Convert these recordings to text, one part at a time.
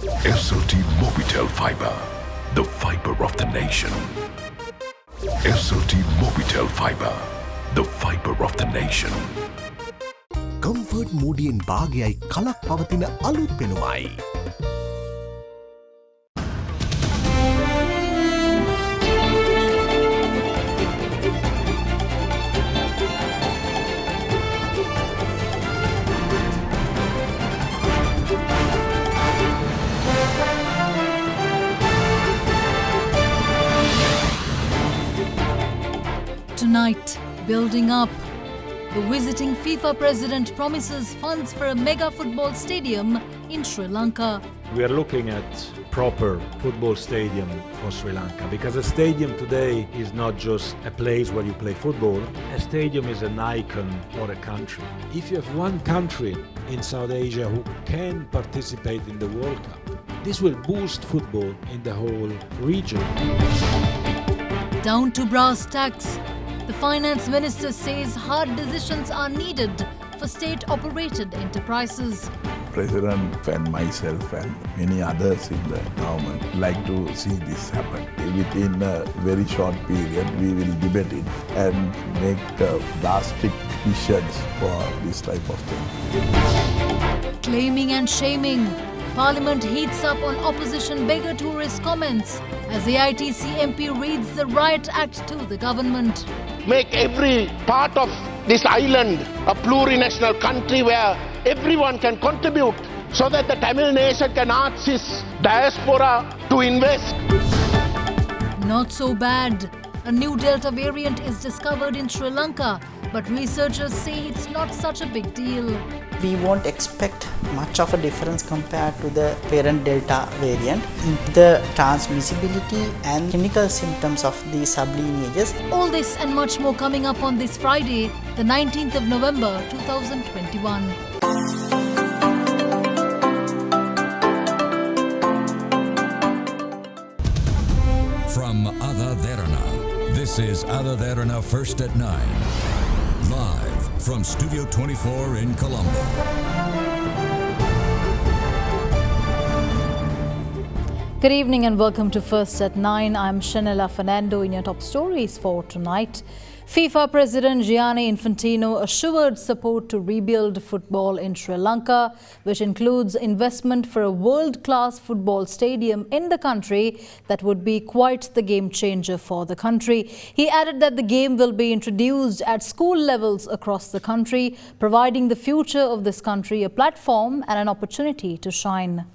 SLT Mobitel Fiber, the fiber of the nation. SLT Mobitel Fiber, the fiber of the nation. Comfort Moodiයෙන් භාගයයි කලක් පවතින අලුත් පෙනුමයි. Tonight, building up. The visiting FIFA president promises funds for a mega football stadium in Sri Lanka. We are looking at proper football stadium for Sri Lanka because a stadium today is not just a place where you play football. A stadium is an icon for a country. If you have one country in South Asia who can participate in the World Cup, this will boost football in the whole region. Down to brass tacks. The finance minister says hard decisions are needed for state-operated enterprises. President and myself and many others in the government like to see this happen. Within a very short period, we will debate it and make drastic decisions for this type of thing. Claiming and shaming. Parliament heats up on opposition beggar tourist comments as AITC MP reads the Riot Act to the government. Make every part of this island a plurinational country where everyone can contribute so that the Tamil nation can ask its diaspora to invest. Not so bad. A new Delta variant is discovered in Sri Lanka, but researchers say it's not such a big deal. We won't expect much of a difference compared to the parent Delta variant in the transmissibility and clinical symptoms of the sublineages. All this and much more coming up on this Friday, the 19th of November 2021. From AdaDerana, this is AdaDerana First at 9. Live from Studio 24 in Colombo. Good evening and welcome to First at 9. I'm Shanella Fernando in your top stories for tonight. FIFA President Gianni Infantino assured support to rebuild football in Sri Lanka, which includes investment for a world-class football stadium in the country that would be quite the game changer for the country. He added that the game will be introduced at school levels across the country, providing the future of this country a platform and an opportunity to shine.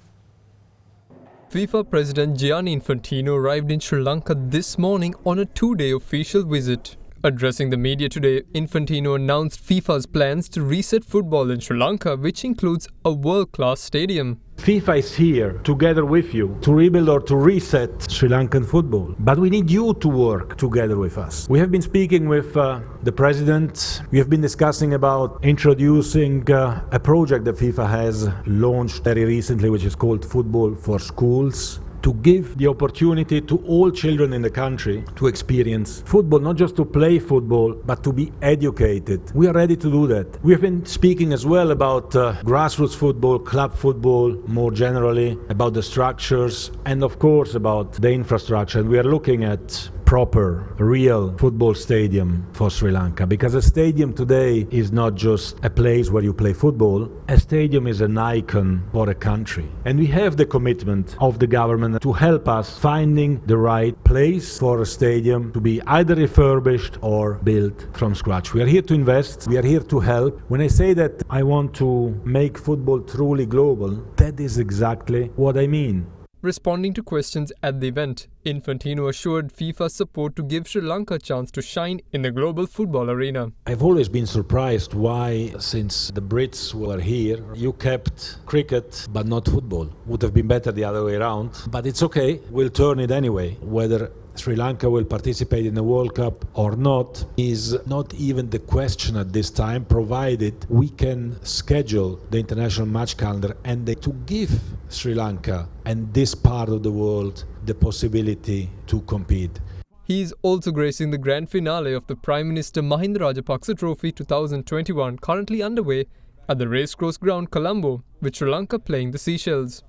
FIFA President Gianni Infantino arrived in Sri Lanka this morning on a two-day official visit. Addressing the media today, Infantino announced FIFA's plans to reset football in Sri Lanka, which includes a world-class stadium. FIFA is here together with you to rebuild or to reset Sri Lankan football. But we need you to work together with us. We have been speaking with the president. We have been discussing about introducing a project that FIFA has launched very recently, which is called Football for Schools, to give the opportunity to all children in the country to experience football, not just to play football, but to be educated. We are ready to do that. We have been speaking as well about grassroots football, club football, more generally, about the structures, and of course about the infrastructure. And we are looking at proper, real football stadium for Sri Lanka, because a stadium today is not just a place where you play football. A stadium is an icon for a country. And we have the commitment of the government to help us finding the right place for a stadium to be either refurbished or built from scratch. We are here to invest. We are here to help. When I say that I want to make football truly global, that is exactly what I mean. Responding to questions at the event, Infantino assured FIFA's support to give Sri Lanka a chance to shine in the global football arena. I've always been surprised why, since the Brits were here, you kept cricket but not football. Would have been better the other way around, but it's okay, we'll turn it anyway. Whether Sri Lanka will participate in the World Cup or not is not even the question at this time, provided we can schedule the international match calendar and to give Sri Lanka and this part of the world the possibility to compete. He is also gracing the grand finale of the Prime Minister Mahinda Rajapaksa Trophy 2021, currently underway at the Racecourse Ground, Colombo, with Sri Lanka playing the Seychelles.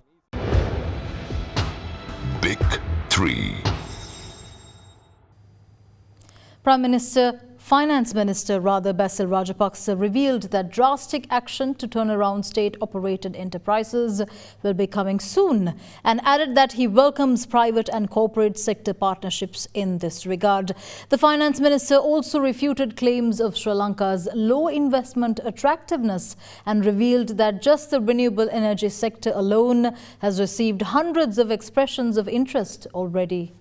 Big 3. Finance Minister Basil Rajapaksa revealed that drastic action to turn around state-operated enterprises will be coming soon and added that he welcomes private and corporate sector partnerships in this regard. The Finance Minister also refuted claims of Sri Lanka's low investment attractiveness and revealed that just the renewable energy sector alone has received hundreds of expressions of interest already.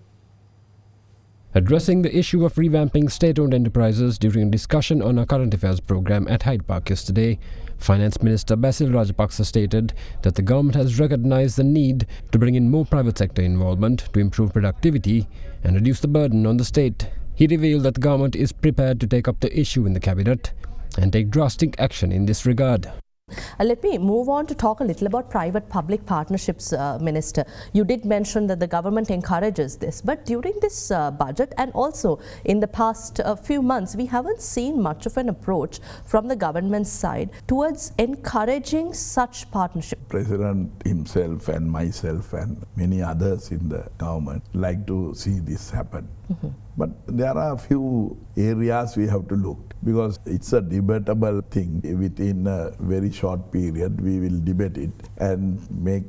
Addressing the issue of revamping state-owned enterprises during a discussion on a current affairs program at Hyde Park yesterday, Finance Minister Basil Rajapaksa stated that the government has recognized the need to bring in more private sector involvement to improve productivity and reduce the burden on the state. He revealed that the government is prepared to take up the issue in the cabinet and take drastic action in this regard. Let me move on to talk a little about private-public partnerships, Minister. You did mention that the government encourages this, but during this budget and also in the past few months, we haven't seen much of an approach from the government side towards encouraging such partnerships. President himself and myself and many others in the government like to see this happen. But there are a few areas we have to look, because it's a debatable thing. Within a very short period, we will debate it and make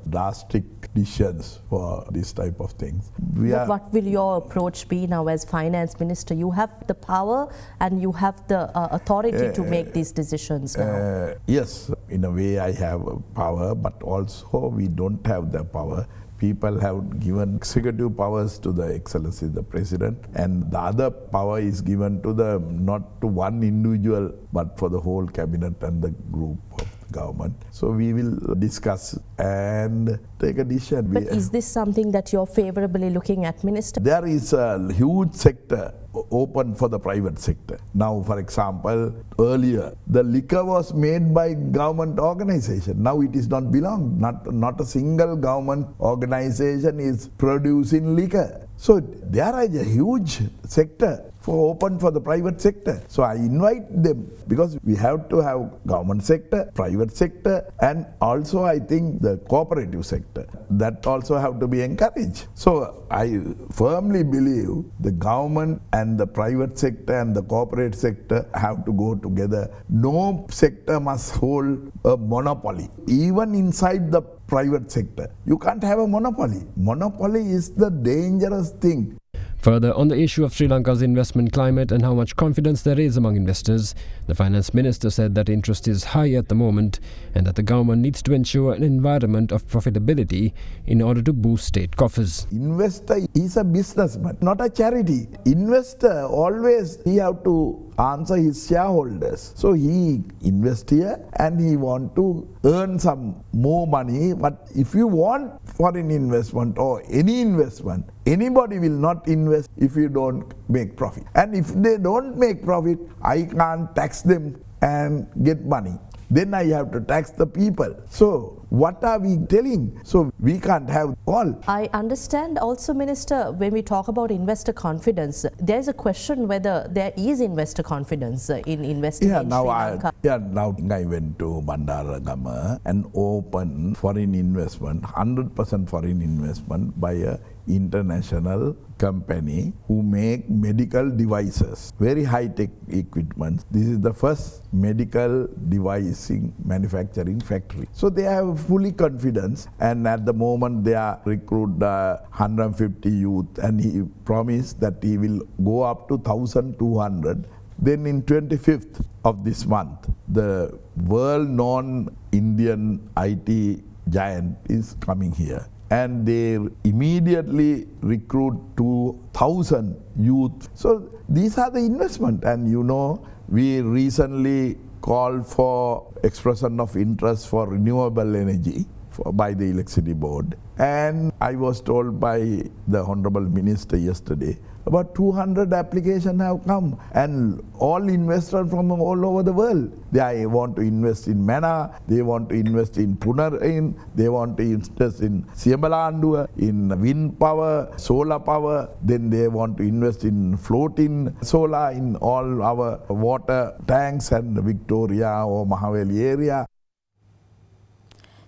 drastic decisions for this type of things. What will your approach be now as Finance Minister? You have the power and you have the authority to make these decisions now. Yes, in a way I have power, but also we don't have the power. People have given executive powers to the Excellency the President, and the other power is given to the not to one individual but for the whole cabinet and the group of the government. So we will discuss and take a decision. But is this something that you're favorably looking at, Minister? There is a huge sector open for the private sector. Now, for example, earlier the liquor was made by government organization. Now it is not belong. Not a single government organization is producing liquor. So there is a huge sector open for the private sector. So I invite them, because we have to have government sector, private sector, and also I think the cooperative sector. That also have to be encouraged. So I firmly believe the government and the private sector and the corporate sector have to go together. No sector must hold a monopoly. Even inside the private sector, you can't have a monopoly. Monopoly is the dangerous thing. Further, on the issue of Sri Lanka's investment climate and how much confidence there is among investors, the Finance Minister said that interest is high at the moment and that the government needs to ensure an environment of profitability in order to boost state coffers. Investor is a businessman, not a charity. Investor always he have to answer his shareholders. So he invest here and he want to earn some more money. But if you want foreign investment or any investment, anybody will not invest if you don't make profit. And if they don't make profit, I can't tax them and get money. Then I have to tax the people. So what are we telling? So we can't have all. I understand also, Minister, when we talk about investor confidence, there is a question whether there is investor confidence in investing in Sri Lanka. Now I went to Bandaragama and opened foreign investment, 100% foreign investment by a international company who make medical devices, very high-tech equipment. This is the first medical devising manufacturing factory. So they have fully confidence, and at the moment they are recruit 150 youth, and he promised that he will go up to 1,200. Then in 25th of this month, the world-known Indian IT giant is coming here. And they immediately recruit 2,000 youth. So these are the investment. And you know, we recently called for expression of interest for renewable energy by the electricity board. And I was told by the Honorable Minister yesterday, about 200 applications have come, and all investors from all over the world. They want to invest in Mana, they want to invest in Punarin, they want to invest in Siembalandua, in wind power, solar power, then they want to invest in floating solar in all our water tanks and Victoria or Mahaweli area.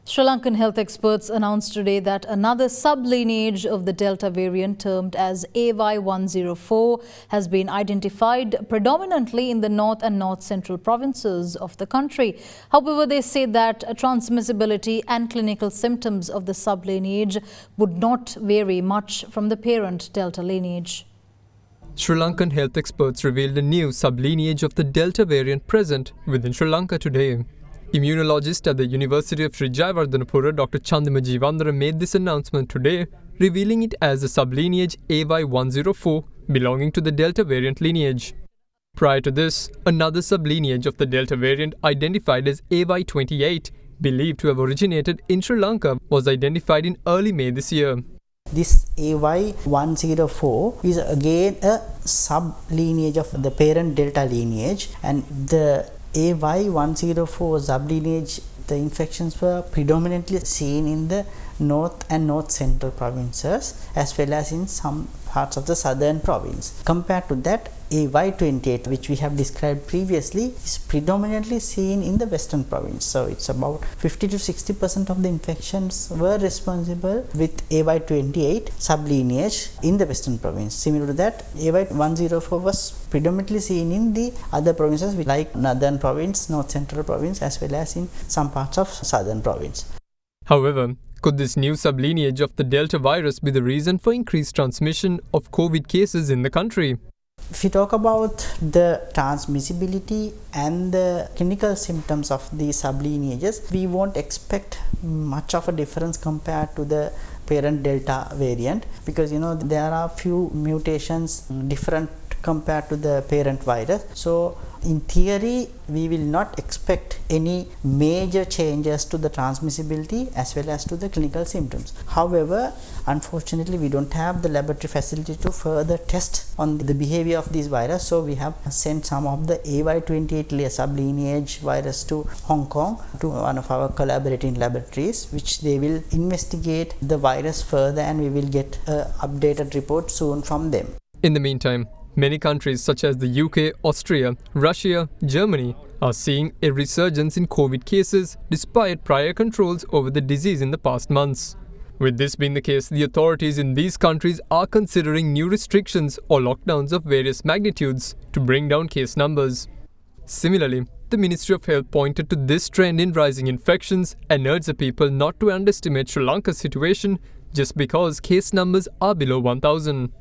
Sri Lankan health experts announced today that another sublineage of the Delta variant termed as AY104 has been identified predominantly in the north and north-central provinces of the country. However, they say that transmissibility and clinical symptoms of the sublineage would not vary much from the parent Delta lineage. Sri Lankan health experts revealed a new sublineage of the Delta variant present within Sri Lanka today. Immunologist at the University of Sri Jayawardhanapura, Dr. Chandima Jeevandara, made this announcement today, revealing it as the sublineage AY104 belonging to the Delta variant lineage. Prior to this, another sublineage of the Delta variant identified as AY28, believed to have originated in Sri Lanka, was identified in early May this year. This AY104 is again a sublineage of the parent Delta lineage, and the AY104 sublineage, the infections were predominantly seen in the north and north central provinces as well as in some parts of the southern province. Compared to that, AY28, which we have described previously, is predominantly seen in the western province. So it's about 50 to 60% of the infections were responsible with AY28 sublineage in the western province. Similar to that, AY104 was predominantly seen in the other provinces like northern province, north central province, as well as in some parts of southern province. However, could this new sublineage of the Delta virus be the reason for increased transmission of COVID cases in the country? If we talk about the transmissibility and the clinical symptoms of these sublineages, we won't expect much of a difference compared to the parent Delta variant, because there are few mutations different compared to the parent virus. So in theory, we will not expect any major changes to the transmissibility as well as to the clinical symptoms. However, unfortunately, we don't have the laboratory facility to further test on the behavior of this virus. So we have sent some of the AY28 sublineage virus to Hong Kong, to one of our collaborating laboratories, which they will investigate the virus further, and we will get an updated report soon from them. In the meantime, many countries such as the UK, Austria, Russia, Germany are seeing a resurgence in COVID cases despite prior controls over the disease in the past months. With this being the case, the authorities in these countries are considering new restrictions or lockdowns of various magnitudes to bring down case numbers. Similarly, the Ministry of Health pointed to this trend in rising infections and urged the people not to underestimate Sri Lanka's situation just because case numbers are below 1,000.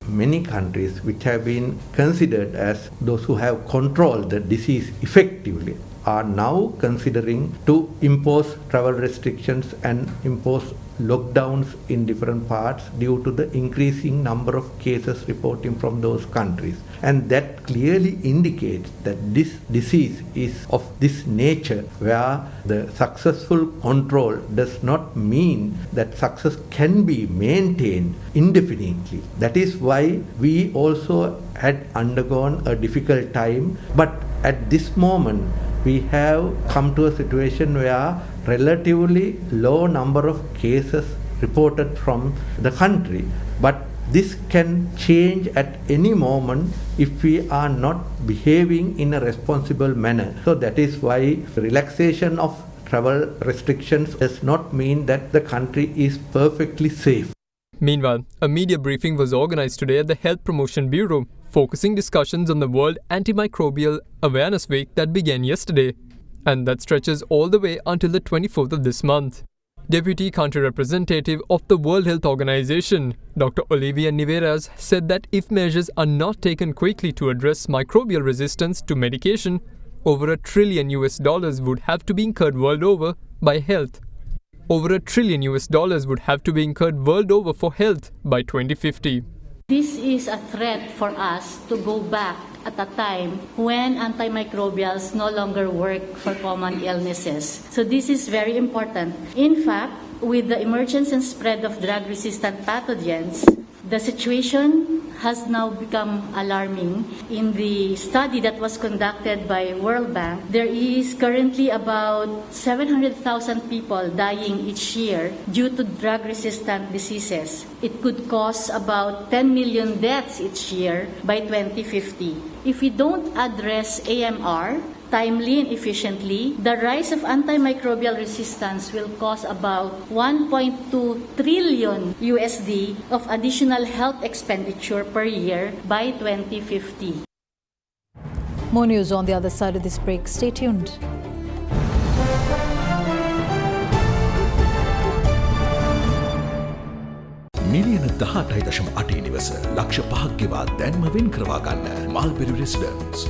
Many countries which have been considered as those who have controlled the disease effectively are now considering to impose travel restrictions and impose lockdowns in different parts due to the increasing number of cases reporting from those countries. And that clearly indicates that this disease is of this nature, where the successful control does not mean that success can be maintained indefinitely. That is why we also had undergone a difficult time, but at this moment we have come to a situation where relatively low number of cases reported from the country, but this can change at any moment if we are not behaving in a responsible manner. So that is why relaxation of travel restrictions does not mean that the country is perfectly safe. Meanwhile, a media briefing was organized today at the Health Promotion Bureau, focusing discussions on the World Antimicrobial Awareness Week that began yesterday, and that stretches all the way until the 24th of this month. Deputy Country Representative of the World Health Organization, Dr. Olivia Niveras, said that if measures are not taken quickly to address microbial resistance to medication, over $1 trillion would have to be incurred world over by health. Over $1 trillion would have to be incurred world over for health by 2050. This is a threat for us to go back at a time when antimicrobials no longer work for common illnesses. So this is very important. In fact, with the emergence and spread of drug-resistant pathogens, the situation has now become alarming. In the study that was conducted by World Bank, there is currently about 700,000 people dying each year due to drug-resistant diseases. It could cause about 10 million deaths each year by 2050. If we don't address AMR, timely and efficiently, the rise of antimicrobial resistance will cause about 1.2 trillion USD of additional health expenditure per year by 2050. More news on the other side of this break. Stay tuned. මිලියන 18.8 නිවස ලක්ෂ 5ක් ගෙවා දැන්ම වෙන් කරවා ගන්න mulberry residence.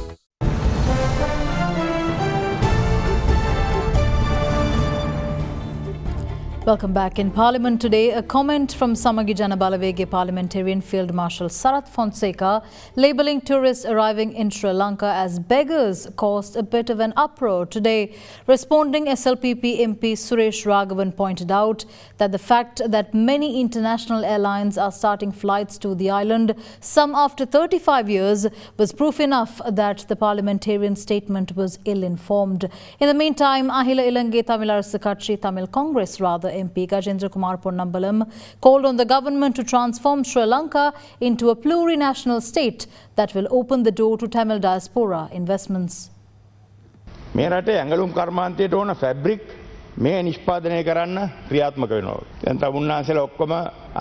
Welcome back. In Parliament today, a comment from Samagi Jana Balawege parliamentarian Field Marshal Sarath Fonseca labelling tourists arriving in Sri Lanka as beggars caused a bit of an uproar today. Responding, SLPP MP Suresh Raghavan pointed out that the fact that many international airlines are starting flights to the island, some after 35 years, was proof enough that the parliamentarian's statement was ill-informed. In the meantime, Ahila Ilange Tamilarasa Katchi Tamil Congress MP Gajendra Kumar Ponnambalam called on the government to transform Sri Lanka into a plurinational state that will open the door to Tamil diaspora investments. මේ රටේ ඇඟලුම් කර්මාන්තයට ඕන fabric මේ නිෂ්පාදනය කරන්න ක්‍රියාත්මක වෙනවා. දැන් තමුන්නාන්සලා ඔක්කොම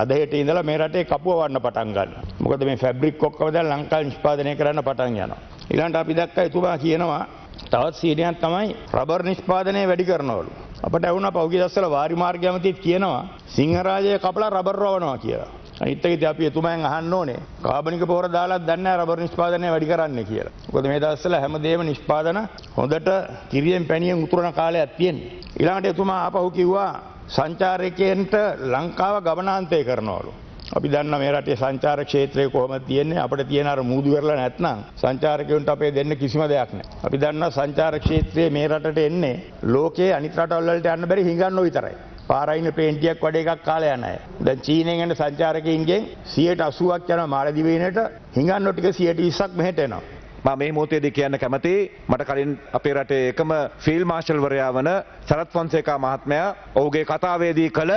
අද හෙට ඉඳලා මේ රටේ කපුව වන්න පටන් ගන්නවා. මොකද මේ ෆැබ්‍රික් ඔක්කොම දැන් ලංකාවේ නිෂ්පාදනය කරන්න පටන් යනවා. ඊළඟට අපි දැක්කා එතුමා කියනවා තවත් සීනියක් තමයි රබර් නිෂ්පාදනය වැඩි කරනවලු. අපට වුණා පෞගිය දස්සල වාරි මාර්ගයමතිත් කියනවා සිංහරාජය කපලා රබර් රවනවා කියලා. අනිත් එක ඉතින් අපි එතුමෙන් අහන්න ඕනේ කාබනික පොහොර දාලා දන්නේ නැහැ රබර් නිෂ්පාදනය වැඩි කරන්න කියලා. මොකද මේ දවස්වල හැමදේම නිෂ්පාදන හොඳට කිරියෙන් පැණියෙන් උතුරන කාලයක් තියෙනවා. ඊළඟට එතුමා ආපහු කිව්වා සංචාරකයන්ට ලංකාව ගමනාන්තය කරනවලු. අපි දන්නා මේ රටේ සංචාර ක්ෂේත්‍රය කොහොමද තියෙන්නේ අපිට තියෙන අර මූදු වෙරළ නැත්නම් සංචාරකයන්ට අපේ දෙන්න කිසිම දෙයක් නැහැ. අපි දන්නා සංචාර ක්ෂේත්‍රයේ මේ රටට එන්නේ ලෝකයේ අනිත් රටවල් වලට යන්න බැරි හිඟන්නෝ විතරයි. පාරයින පේන්ටියක් වඩ එකක් කාලය යන අය. දැන් චීනෙන් එන සංචාරකයින්ගෙන් 80%ක් යනවා මාලදිවයිනට හිඟන්නෝ ටික 120ක් මෙහෙට එනවා. මම මේ මොහොතේදී කියන්න කැමතියි මට කලින් අපේ රටේ එකම ෆීල්ඩ් මාර්ෂල් වරයා වන සරත් ෆොන්සේකා මහත්මයා ඔහුගේ කතාවේදී කළ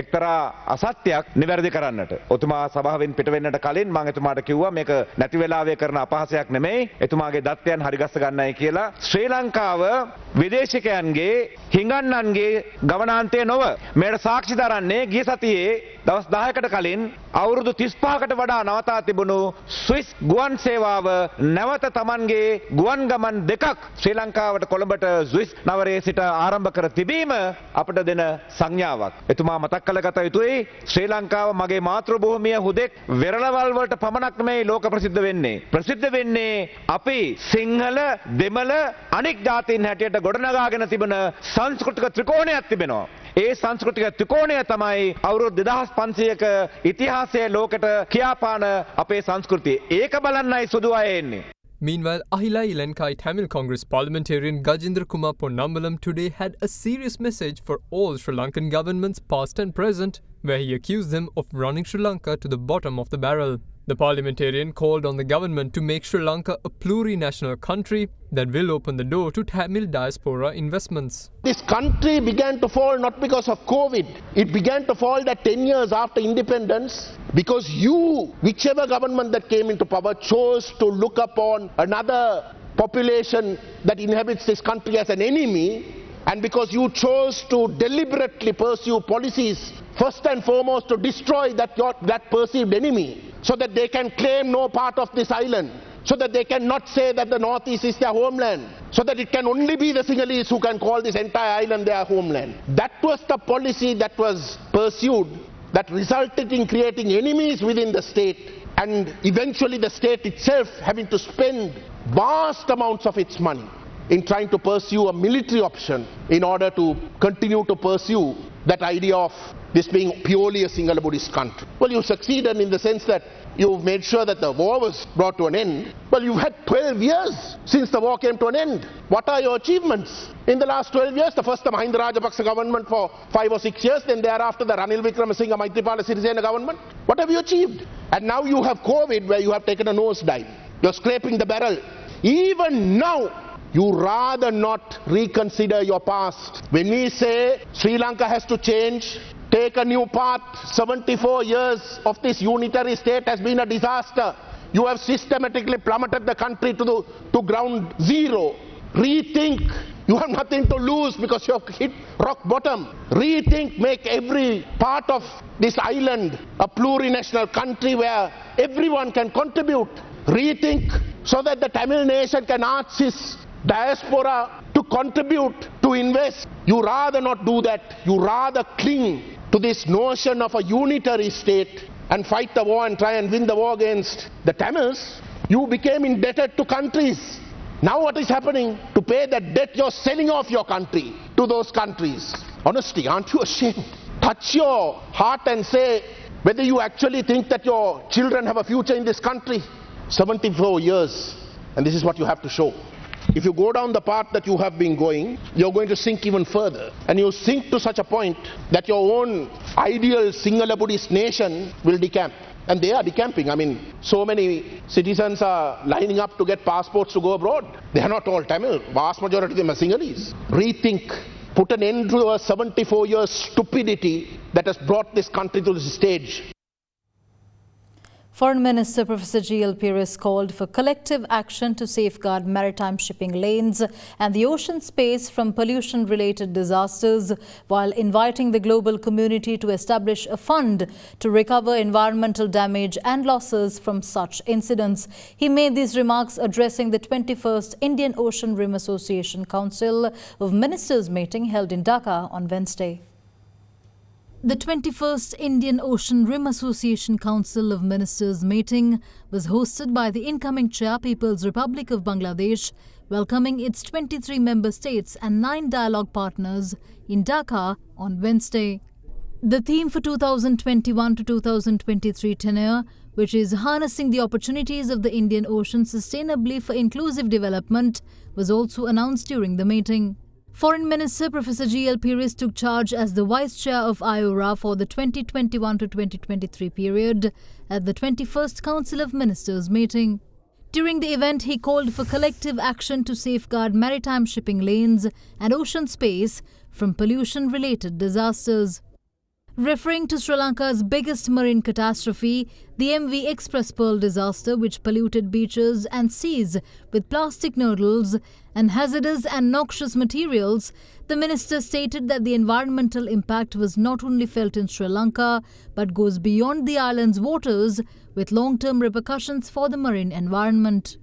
එක්තරා අසත්‍යයක් නිවැරදි කරන්නට. ඔතුමා සභාවෙන් පිට වෙන්නට කලින් මම එතුමාට කිව්වා මේක නැති වෙලාවේ කරන අපහාසයක් නෙමෙයි. එතුමාගේ දත්තයන් හරිගස්ස ගන්නයි කියලා. ශ්‍රී ලංකාව විදේශිකයන්ගේ හිඟන්නන්ගේ ගමනාන්තය නොව මේකට සාක්ෂි දරන්නේ ගිය සතියේ දවස් 10කට කලින් අවුරුදු 35කට වඩා නවතා තිබුණු ස්විස් ගුවන් සේවාව නැවත Tamanගේ ගුවන් ගමන් දෙකක් ශ්‍රී ලංකාවට කොළඹට ස්විස් නගරයේ සිට ආරම්භ කර තිබීම අපට දෙන සංඥාවක්. එතුමා මතක් කළගත යුතුයි ශ්‍රී ලංකාව මගේ මාතෘ භූමිය හුදෙක් වෙරළවල් වලට පමණක් නෙමෙයි ලෝක ප්‍රසිද්ධ වෙන්නේ. ප්‍රසිද්ධ වෙන්නේ අපි සිංහල දෙමළ අනෙක් ජාතීන් හැටියට ගොඩනගාගෙන තිබෙන සංස්කෘතික ත්‍රිකෝණයක් තිබෙනවා. ඒ සංස්කෘතික ත්‍රිකෝණය තමයි අවුරුදු 2500ක ඉතිහාසයේ ලෝකෙට කියාපාන අපේ සංස්කෘතිය. ඒක බලන්නයි සුදු අය එන්නේ. Meanwhile, Ahila Ilankai Tamil Congress parliamentarian Gajendra Kumar Ponnambalam today had a serious message for all Sri Lankan governments past and present, where he accused them of running Sri Lanka to the bottom of the barrel. The parliamentarian called on the government to make Sri Lanka a plurinational country that will open the door to Tamil diaspora investments. This country began to fall not because of COVID. It began to fall that 10 years after independence because you, whichever government that came into power, chose to look upon another population that inhabits this country as an enemy, and because you chose to deliberately pursue policies first and foremost to destroy that perceived enemy so that they can claim no part of this island, so that they cannot say that the northeast is their homeland, so that it can only be the Sinhalese who can call this entire island their homeland. That was the policy that was pursued that resulted in creating enemies within the state and eventually the state itself having to spend vast amounts of its money in trying to pursue a military option in order to continue to pursue that idea of this being purely a single Buddhist country. Well, you succeeded in the sense that you've made sure that the war was brought to an end. Well, you've had 12 years since the war came to an end. What are your achievements? In the last 12 years, the first the Mahinda Rajapaksa government for 5 or 6 years, then thereafter the Ranil Wickremesinghe Maitripala Sirisena government. What have you achieved? And now you have COVID where you have taken a nosedive. You're scraping the barrel. Even now, you rather not reconsider your past. When we say Sri Lanka has to change, take a new path, 74 years of this unitary state has been a disaster. You have systematically plummeted the country to ground zero. Rethink. You have nothing to lose because you have hit rock bottom. Rethink, make every part of this island a plurinational country where everyone can contribute. Rethink so that the Tamil nation can ask its diaspora to contribute, to invest. You rather not do that. You rather cling to this notion of a unitary state and fight the war and try and win the war against the Tamils. You became indebted to countries. Now what is happening? To pay that debt, you're selling off your country to those countries. Honestly, aren't you ashamed? Touch your heart and say whether you actually think that your children have a future in this country. 74 years, and this is what you have to show. If you go down the path that you have been going, you're going to sink even further. And you sink to such a point that your own ideal Sinhala Buddhist nation will decamp. And they are decamping. I mean, so many citizens are lining up to get passports to go abroad. They are not all Tamil. Vast majority of them are Sinhalese. Rethink. Put an end to a 74-year stupidity that has brought this country to this stage. Foreign Minister Professor G.L. Pires called for collective action to safeguard maritime shipping lanes and the ocean space from pollution-related disasters, while inviting the global community to establish a fund to recover environmental damage and losses from such incidents. He made these remarks addressing the 21st Indian Ocean Rim Association Council of Ministers meeting held in Dhaka on Wednesday. The 21st Indian Ocean Rim Association Council of Ministers meeting was hosted by the incoming Chair, People's Republic of Bangladesh, welcoming its 23 member states and 9 dialogue partners in Dhaka on Wednesday. The theme for 2021 to 2023 tenure, which is harnessing the opportunities of the Indian Ocean sustainably for inclusive development, was also announced during the meeting. Foreign Minister Professor G.L. Pires took charge as the Vice Chair of IORA for the 2021 to 2023 period at the 21st Council of Ministers meeting. During the event, he called for collective action to safeguard maritime shipping lanes and ocean space from pollution-related disasters. Referring to Sri Lanka's biggest marine catastrophe, the MV Express Pearl disaster, which polluted beaches and seas with plastic noodles and hazardous and noxious materials, the minister stated that the environmental impact was not only felt in Sri Lanka but goes beyond the island's waters, with long-term repercussions for the marine environment.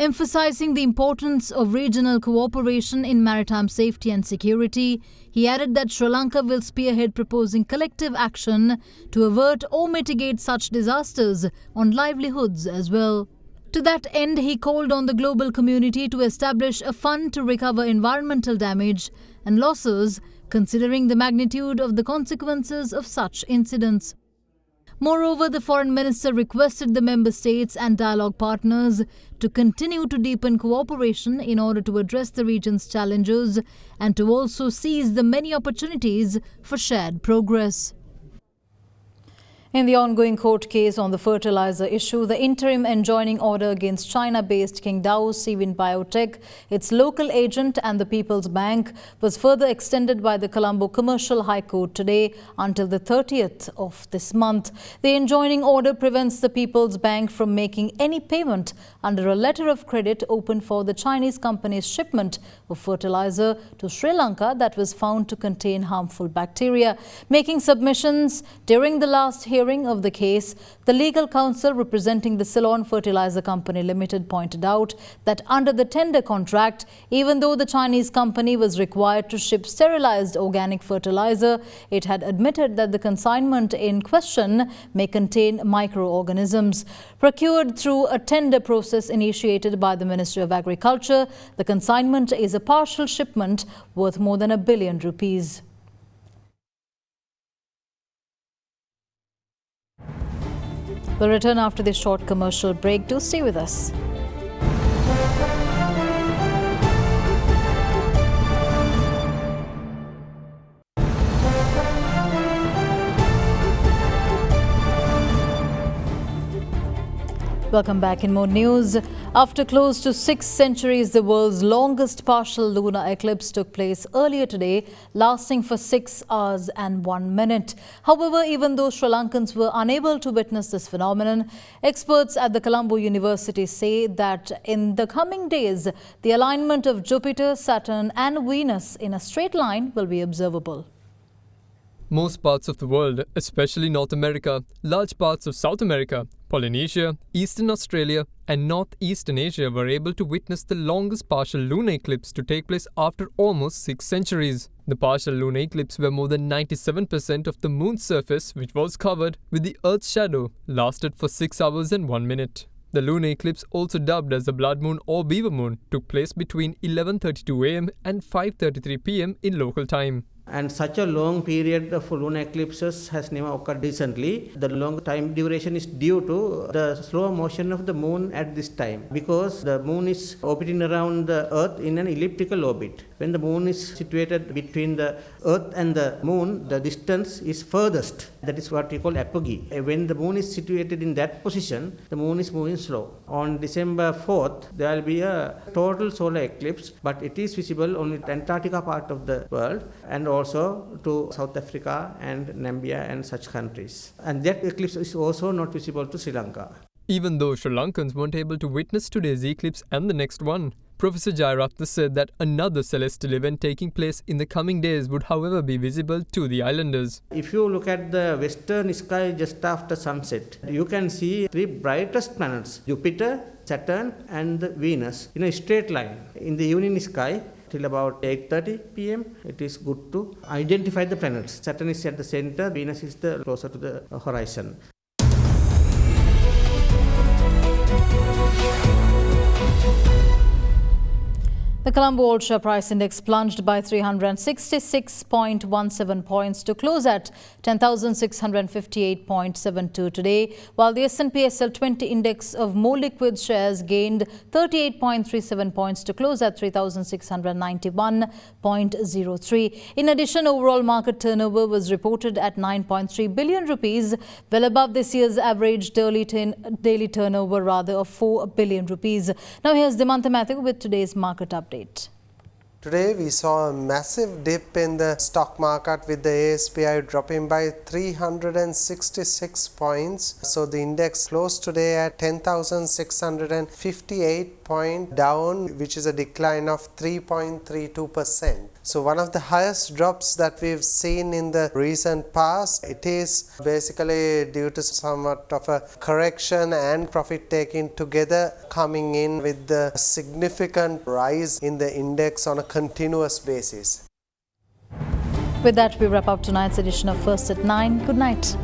Emphasizing the importance of regional cooperation in maritime safety and security, he added that Sri Lanka will spearhead proposing collective action to avert or mitigate such disasters on livelihoods as well. To that end, he called on the global community to establish a fund to recover environmental damage and losses, considering the magnitude of the consequences of such incidents. Moreover, the Foreign Minister requested the member states and dialogue partners to continue to deepen cooperation in order to address the region's challenges and to also seize the many opportunities for shared progress. In the ongoing court case on the fertilizer issue, the interim enjoining order against China-based Qingdao Sivin Biotech, its local agent and the People's Bank was further extended by the Colombo Commercial High Court today until the 30th of this month. The enjoining order prevents the People's Bank from making any payment under a letter of credit opened for the Chinese company's shipment of fertilizer to Sri Lanka that was found to contain harmful bacteria. Making submissions during the last hearing of the case, the legal counsel representing the Ceylon Fertilizer Company Limited pointed out that under the tender contract, even though the Chinese company was required to ship sterilized organic fertilizer, it had admitted that the consignment in question may contain microorganisms. Procured through a tender process initiated by the Ministry of Agriculture, the consignment is a partial shipment worth more than ₹1 billion. We'll return after this short commercial break. Do stay with us. Welcome back in more news. After close to 6 centuries, the world's longest partial lunar eclipse took place earlier today, lasting for 6 hours and 1 minute. However, even though Sri Lankans were unable to witness this phenomenon, experts at the Colombo University say that in the coming days, the alignment of Jupiter, Saturn and Venus in a straight line will be observable. Most parts of the world, especially North America, large parts of South America, Polynesia, Eastern Australia and Northeastern Asia were able to witness the longest partial lunar eclipse to take place after almost 6 centuries. The partial lunar eclipse, where more than 97% of the moon's surface, which was covered with the Earth's shadow, lasted for 6 hours and 1 minute. The lunar eclipse, also dubbed as the blood moon or beaver moon, took place between 11:32 am and 5:33 pm in local time. And such a long period of lunar eclipses has never occurred recently. The long time duration is due to the slow motion of the moon at this time, because the moon is orbiting around the earth in an elliptical orbit. When the moon is situated between the earth and the moon, the distance is furthest. That is what we call apogee. When the moon is situated in that position, the moon is moving slow. On December 4th, there will be a total solar eclipse, but it is visible only in the Antarctica part of the world and also to South Africa and Namibia and such countries. And that eclipse is also not visible to Sri Lanka. Even though Sri Lankans weren't able to witness today's eclipse and the next one, Professor Jayaratna said that another celestial event taking place in the coming days would however be visible to the islanders. If you look at the western sky just after sunset, you can see 3 brightest planets, Jupiter, Saturn and Venus, in a straight line. In the evening sky, till about 8:30 pm, it is good to identify the planets. Saturn is at the center, Venus is the closer to the horizon. The Colombo All Share Price Index plunged by 366.17 points to close at 10,658.72 today, while the S&P SL 20 Index of more liquid shares gained 38.37 points to close at 3,691.03. In addition, overall market turnover was reported at 9.3 billion rupees, well above this year's average daily turnover of 4 billion rupees. Now here's Dimantha Matthew with today's market update. Today we saw a massive dip in the stock market with the ASPI dropping by 366 points. So the index closed today at 10,658 point down, which is a decline of 3.32%. So one of the highest drops that we've seen in the recent past. It is basically due to somewhat of a correction and profit taking together, coming in with the significant rise in the index on a continuous basis. With that, we wrap up tonight's edition of First at 9. Good night.